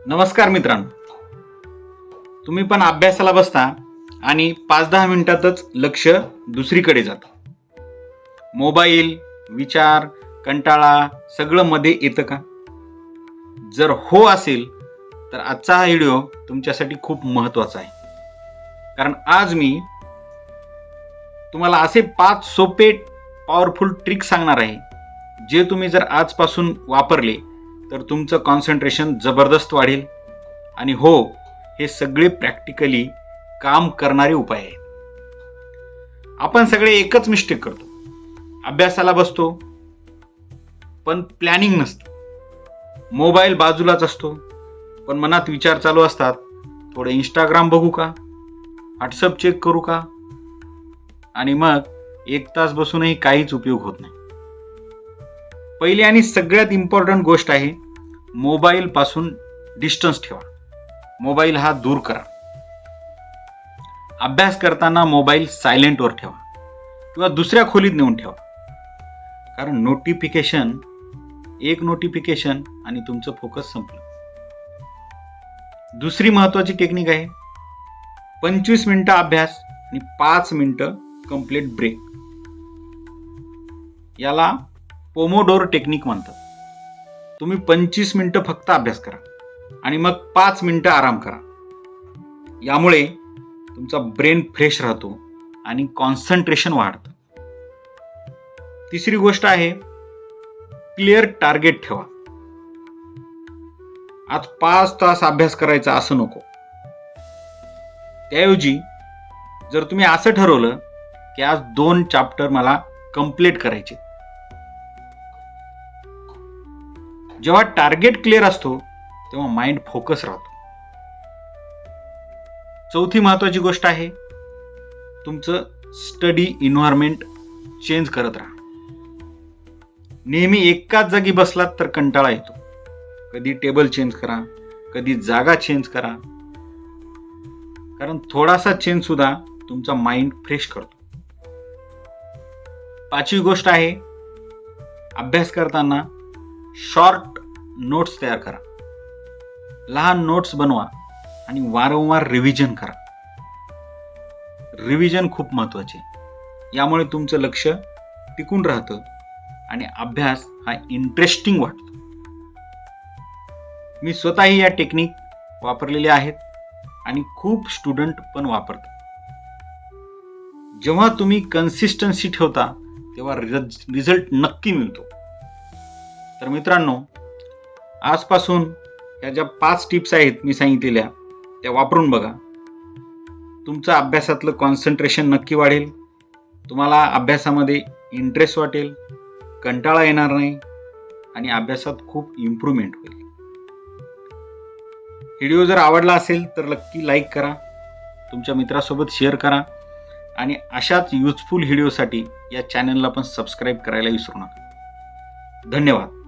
नमस्कार मित्रांनो, तुम्ही पण अभ्यासाला बसता आणि 5-10 मिनिटातच लक्ष दुसरीकडे जातं. मोबाईल, विचार, कंटाळा सगळं मध्ये येतं का? जर हो असेल तर आजचा हा व्हिडिओ तुमच्यासाठी खूप महत्त्वाचा आहे. कारण आज मी तुम्हाला असे 5 सोपे पॉवरफुल ट्रिक सांगणार आहे, जे तुम्ही जर आजपासून वापरले तर तुमचं कॉन्सन्ट्रेशन जबरदस्त वाढेल. आणि हो, हे सगळे प्रॅक्टिकली काम करणारे उपाय आहेत. आपण सगळे एकच मिस्टेक करतो. अभ्यासाला बसतो पण प्लॅनिंग नसतं. मोबाईल बाजूलाच असतो पण मनात विचार चालू असतात, थोडं इंस्टाग्राम बघू का, व्हॉट्सअप चेक करू का, आणि मग 1 तास बसूनही काहीच उपयोग होत नाही. पहिली आणि सगळ्यात इम्पॉर्टंट गोष्ट आहे, मोबाईल पासून डिस्टन्स ठेवा. मोबाईल हा दूर करा. अभ्यास करताना मोबाईल सायलेंटवर ठेवा किंवा दुसऱ्या खोलीत नेऊन ठेवा. कारण एक नोटिफिकेशन आणि तुमचं फोकस संपलं. दुसरी महत्वाची टेक्निक आहे, 25 मिनिटं अभ्यास आणि 5 मिनिटं कंप्लीट ब्रेक. याला पोमोडोर टेक्निक म्हणतात. तुम्ही 25 मिनिटं फक्त अभ्यास करा आणि मग 5 मिनिटं आराम करा. यामुळे तुमचा ब्रेन फ्रेश राहतो आणि कॉन्सन्ट्रेशन वाढतं. तिसरी गोष्ट आहे, क्लिअर टार्गेट ठेवा. आज 5 तास अभ्यास करायचा असं नको. त्याऐवजी जर तुम्ही असं ठरवलं की आज 2 चॅप्टर मला कंप्लीट करायचे, जेव्हा टार्गेट क्लिअर असतो तेव्हा माइंड फोकस राहतो. चौथी महत्वाची गोष्ट आहे, तुमचं स्टडी एन्व्हायरमेंट चेंज करत राहा. नेहमी एकाच जागी बसलात तर कंटाळा येतो. कधी टेबल चेंज करा, कधी जागा चेंज करा. कारण थोडासा चेंज सुद्धा तुमचा माइंड फ्रेश करतो. 5वी गोष्ट आहे, अभ्यास करताना शॉर्ट नोट्स तयार करा. लहान नोट्स बनवा आणि वारंवार रिव्हिजन करा. रिव्हिजन खूप महत्वाचे. यामुळे तुमचं लक्ष टिकून राहतं आणि अभ्यास हा इंटरेस्टिंग वाटतो. मी स्वतःही या टेक्निक वापरलेल्या आहेत आणि खूप स्टुडंट पण वापरतात. जेव्हा तुम्ही कन्सिस्टन्सी ठेवता तेव्हा रिझल्ट नक्की मिळतो. तर मित्रांनो, आजपासून ह्या ज्या 5 टिप्स आहेत मी सांगितलेल्या, त्या वापरून बघा. तुमचं अभ्यासातलं कॉन्सन्ट्रेशन नक्की वाढेल. तुम्हाला अभ्यासामध्ये इंटरेस्ट वाटेल, कंटाळा येणार नाही आणि अभ्यासात खूप इम्प्रूव्हमेंट होईल. व्हिडिओ जर आवडला असेल तर नक्की लाईक करा, तुमच्या मित्रासोबत शेअर करा आणि अशाच युजफुल व्हिडिओसाठी या चॅनलला पण सबस्क्राईब करायला विसरू नका. धन्यवाद.